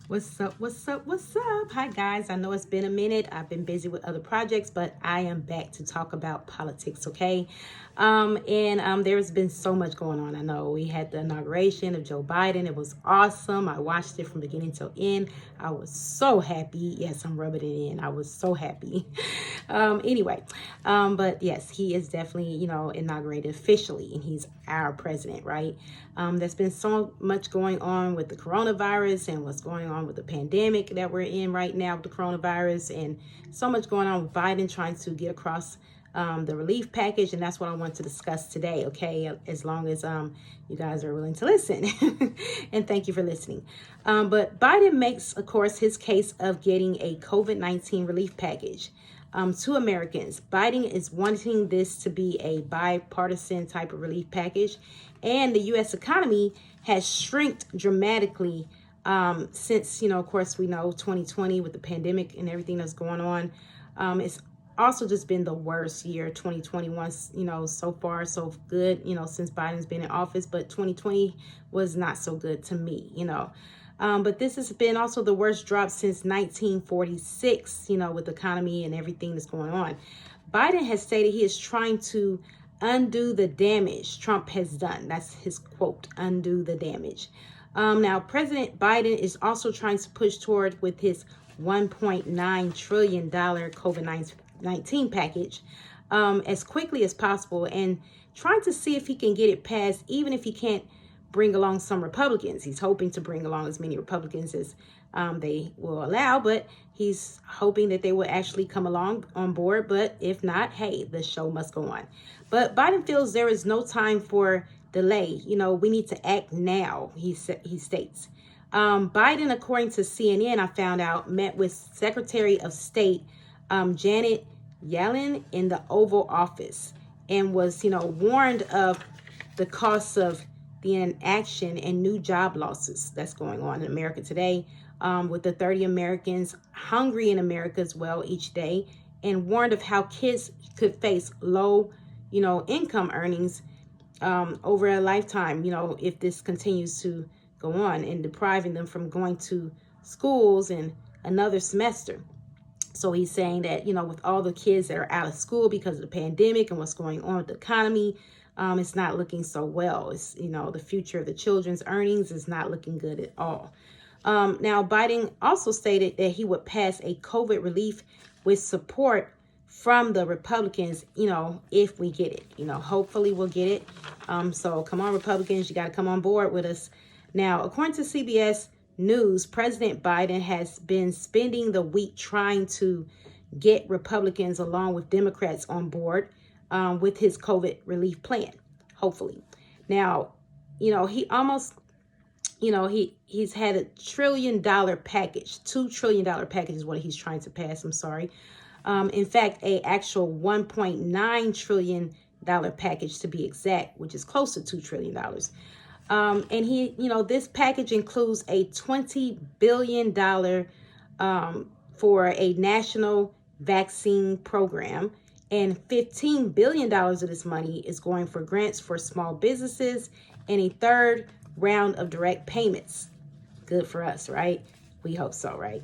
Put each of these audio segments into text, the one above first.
What's up? What's up? What's up? Hi, guys. I know it's been a minute. I've been busy with other projects, but I am back to talk about politics, okay? There's been so much going on. I know we had the inauguration of Joe Biden. It was awesome. I watched it from beginning till end. I was so happy. Yes, I'm rubbing it in. I was so happy. But yes, he is definitely, inaugurated officially, and he's our president, right? There's been so much going on with the coronavirus and what's going on with the pandemic that we're in right now with the coronavirus, and so much going on with Biden trying to get across the relief package, and that's what I want to discuss today, okay? As long as you guys are willing to listen. And thank you for listening. But Biden makes, of course, his case of getting a COVID-19 relief package to Americans. Biden is wanting this to be a bipartisan type of relief package, and the U.S. economy has shrinked dramatically since, of course, we know 2020 with the pandemic and everything that's going on. It's also just been the worst year. 2021, so far so good, since Biden's been in office, but 2020 was not so good to me, but this has been also the worst drop since 1946, with the economy and everything that's going on. Biden has stated he is trying to undo the damage Trump has done. That's his quote, undo the damage. Now, President Biden is also trying to push toward with his $1.9 trillion COVID-19 package as quickly as possible, and trying to see if he can get it passed, even if he can't bring along some Republicans. He's hoping to bring along as many Republicans as they will allow, but he's hoping that they will actually come along on board. But if not, hey, the show must go on. But Biden feels there is no time for delay. We need to act now, he states. Biden, according to CNN, I found out, met with Secretary of State Janet Yellen in the Oval Office, and was, warned of the costs of the inaction and new job losses that's going on in America today, with the 30 Americans hungry in America as well each day, and warned of how kids could face low, income earnings over a lifetime, if this continues to go on, and depriving them from going to schools in another semester. So he's saying that, with all the kids that are out of school because of the pandemic and what's going on with the economy, it's not looking so well. It's, the future of the children's earnings is not looking good at all. Now, Biden also stated that he would pass a COVID relief with support from the Republicans, if we get it. Hopefully we'll get it. So come on, Republicans, you got to come on board with us. Now, according to CBS News, President Biden has been spending the week trying to get Republicans along with Democrats on board with his COVID relief plan, hopefully. Now, he almost, he's had $1 trillion package, $2 trillion package is what he's trying to pass. I'm sorry. In fact, a actual $1.9 trillion package to be exact, which is close to $2 trillion. And he, this package includes a $20 billion for a national vaccine program, and $15 billion of this money is going for grants for small businesses, and a third round of direct payments. Good for us, right? We hope so, right?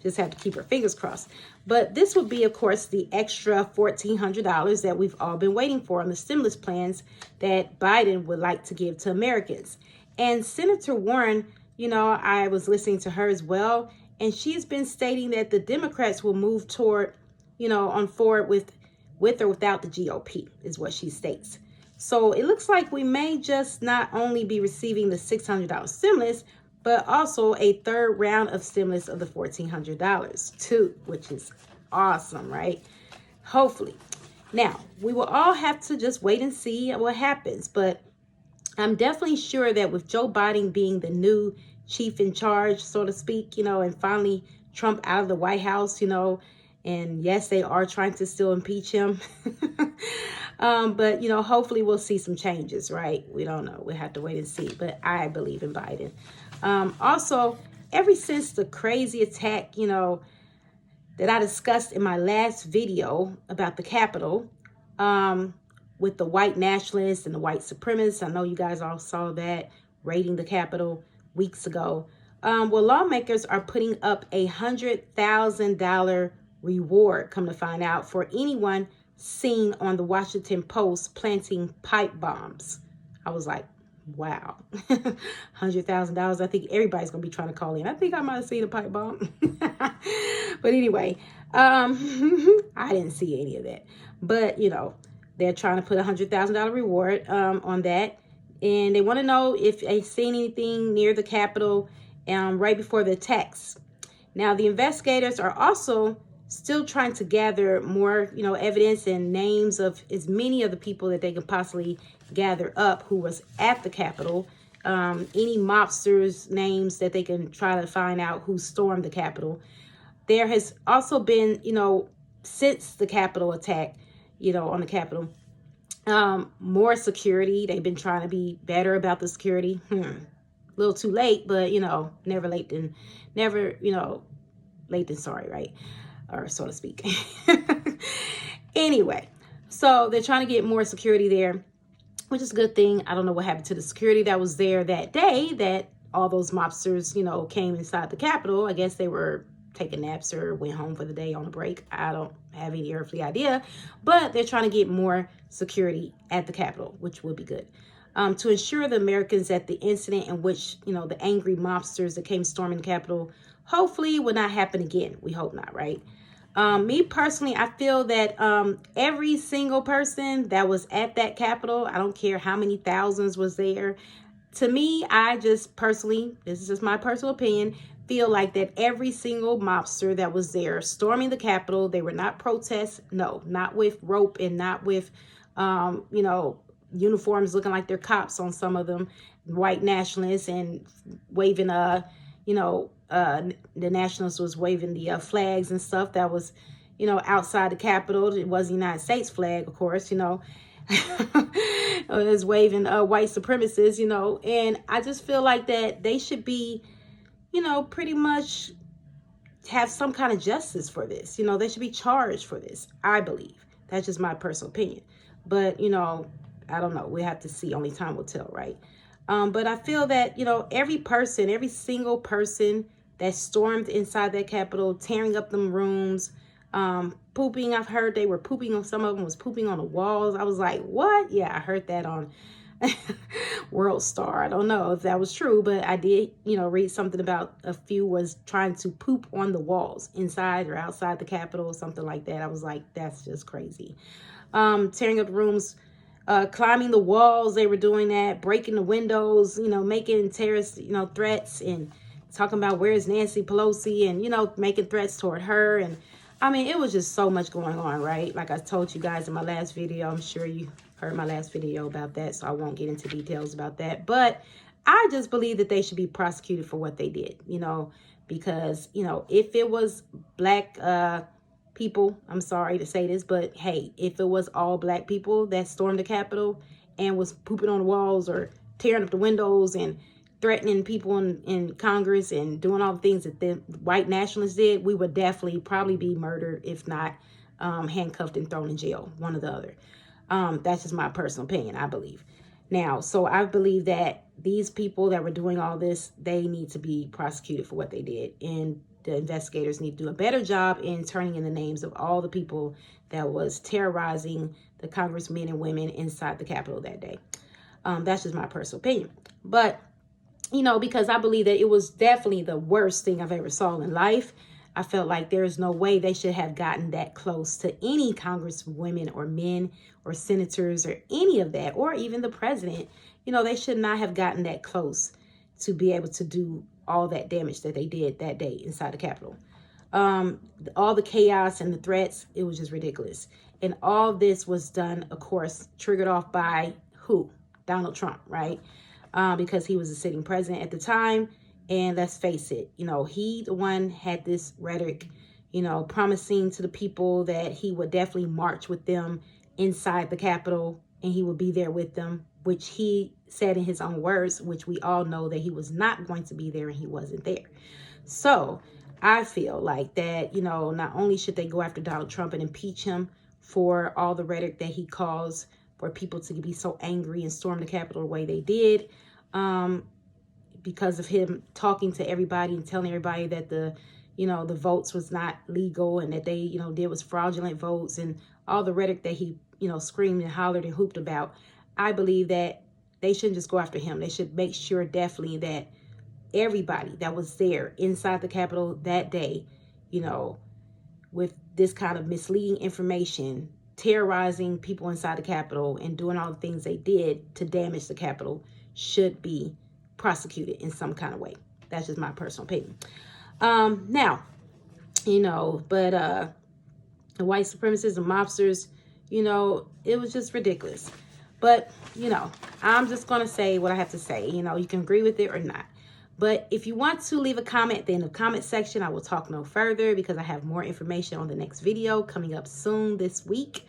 Just have to keep our fingers crossed. But this would be, of course, the extra $1,400 that we've all been waiting for on the stimulus plans that Biden would like to give to Americans. And Senator Warren, I was listening to her as well, and she's been stating that the Democrats will move toward, on forward with or without the GOP, is what she states. So it looks like we may just not only be receiving the $600 stimulus, but also a third round of stimulus of the $1,400 too, which is awesome, right? Hopefully. Now, we will all have to just wait and see what happens, but I'm definitely sure that with Joe Biden being the new chief in charge, so to speak, and finally Trump out of the White House, and yes, they are trying to still impeach him. But, hopefully we'll see some changes, right? We don't know. We'll have to wait and see. But I believe in Biden. Also, ever since the crazy attack, that I discussed in my last video about the Capitol, with the White Nationalist and the White Supremacists, I know you guys all saw that, raiding the Capitol. weeks ago. Well, lawmakers are putting up $100,000 reward, come to find out, for anyone seen on the Washington Post planting pipe bombs. I was like, wow, $100,000. I think everybody's gonna be trying to call in. I think I might have seen a pipe bomb. But anyway, I didn't see any of that. But they're trying to put $100,000 reward on that, and they want to know if they've seen anything near the Capitol right before the attacks. Now, the investigators are also still trying to gather more, evidence and names of as many of the people that they can possibly gather up who was at the Capitol. Any mobsters' names that they can try to find out who stormed the Capitol. There has also been, since the Capitol attack, on the Capitol, more security. They've been trying to be better about the security. A little too late, but never late than sorry, right? Or so to speak. Anyway, so they're trying to get more security there, which is a good thing. I don't know what happened to the security that was there that day that all those mobsters, came inside the Capitol. I guess they were taking naps or went home for the day on a break. I don't have any earthly idea, but they're trying to get more security at the Capitol, which would be good. To ensure the Americans that the incident in which, the angry mobsters that came storming the Capitol hopefully will not happen again. We hope not, right? Me personally, I feel that every single person that was at that Capitol, I don't care how many thousands was there. To me, I just personally, this is just my personal opinion, feel like that every single mobster that was there storming the Capitol, they were not protests. No, not with rope and not with, uniforms looking like they're cops on some of them, white nationalists, and waving, the nationalists was waving the flags and stuff that was, outside the Capitol. It was the United States flag, of course, it was waving white supremacists, and I just feel like that they should be, pretty much have some kind of justice for this. They should be charged for this, I believe. That's just my personal opinion. But, I don't know. We have to see. Only time will tell, right? But I feel that, every single person that stormed inside that Capitol, tearing up them rooms, pooping. I've heard they were pooping on, some of them was pooping on the walls. I was like, what? Yeah, I heard that on World Star. I don't know if that was true, but I did, read something about a few was trying to poop on the walls inside or outside the Capitol or something like that. I was like, that's just crazy. Tearing up rooms, climbing the walls. They were doing that, breaking the windows, making terrorist, threats, and talking about where's Nancy Pelosi, and, making threats toward her. And I mean, it was just so much going on, right? Like I told you guys in my last video, I'm sure you heard my last video about that, so I won't get into details about that. But I just believe that they should be prosecuted for what they did, because, if it was black people, I'm sorry to say this, but hey, if it was all black people that stormed the Capitol and was pooping on the walls or tearing up the windows and threatening people in Congress and doing all the things that the white nationalists did, we would definitely probably be murdered, if not handcuffed and thrown in jail, one or the other. That's just my personal opinion, I believe. Now, so I believe that these people that were doing all this, they need to be prosecuted for what they did. And the investigators need to do a better job in turning in the names of all the people that was terrorizing the congressmen and women inside the Capitol that day. That's just my personal opinion. But, because I believe that it was definitely the worst thing I've ever saw in life. I felt like there is no way they should have gotten that close to any congresswomen or men or senators or any of that, or even the president. They should not have gotten that close to be able to do all that damage that they did that day inside the Capitol. All the chaos and the threats, it was just ridiculous. And all this was done, of course, triggered off by who? Donald Trump, right? Because he was the sitting president at the time. And let's face it, he the one had this rhetoric, promising to the people that he would definitely march with them inside the Capitol and he would be there with them, which he said in his own words, which we all know that he was not going to be there and he wasn't there. So I feel like that, not only should they go after Donald Trump and impeach him for all the rhetoric that he caused for people to be so angry and storm the Capitol the way they did, because of him talking to everybody and telling everybody that the votes was not legal and that they, did was fraudulent votes and all the rhetoric that he, screamed and hollered and hooped about. I believe that they shouldn't just go after him. They should make sure definitely that everybody that was there inside the Capitol that day, with this kind of misleading information, terrorizing people inside the Capitol and doing all the things they did to damage the Capitol, should be prosecuted in some kind of way. That's just my personal opinion. Now, but the white supremacists and mobsters, it was just ridiculous. But, I'm just going to say what I have to say. You can agree with it or not. But if you want to leave a comment in the comment section, I will talk no further because I have more information on the next video coming up soon this week.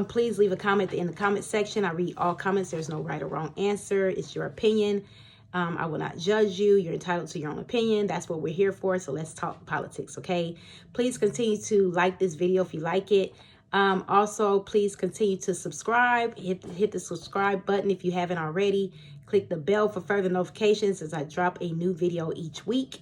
Please leave a comment in the comment section. I read all comments. There's no right or wrong answer. It's your opinion. I will not judge you. You're entitled to your own opinion. That's what we're here for. So let's talk politics, okay? Please continue to like this video if you like it. Also, please continue to subscribe. Hit the subscribe button if you haven't already. Click the bell for further notifications as I drop a new video each week.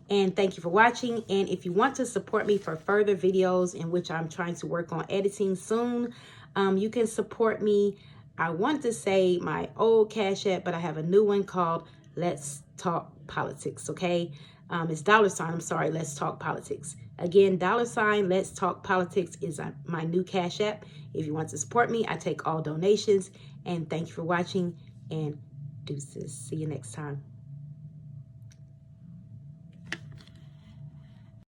And thank you for watching. And if you want to support me for further videos in which I'm trying to work on editing soon, you can support me. I want to say my old Cash App, but I have a new one called Let's Talk Politics, okay? It's $, I'm sorry, Let's Talk Politics. Again, $, Let's Talk Politics is my new Cash App. If you want to support me, I take all donations. And thank you for watching, and deuces. See you next time.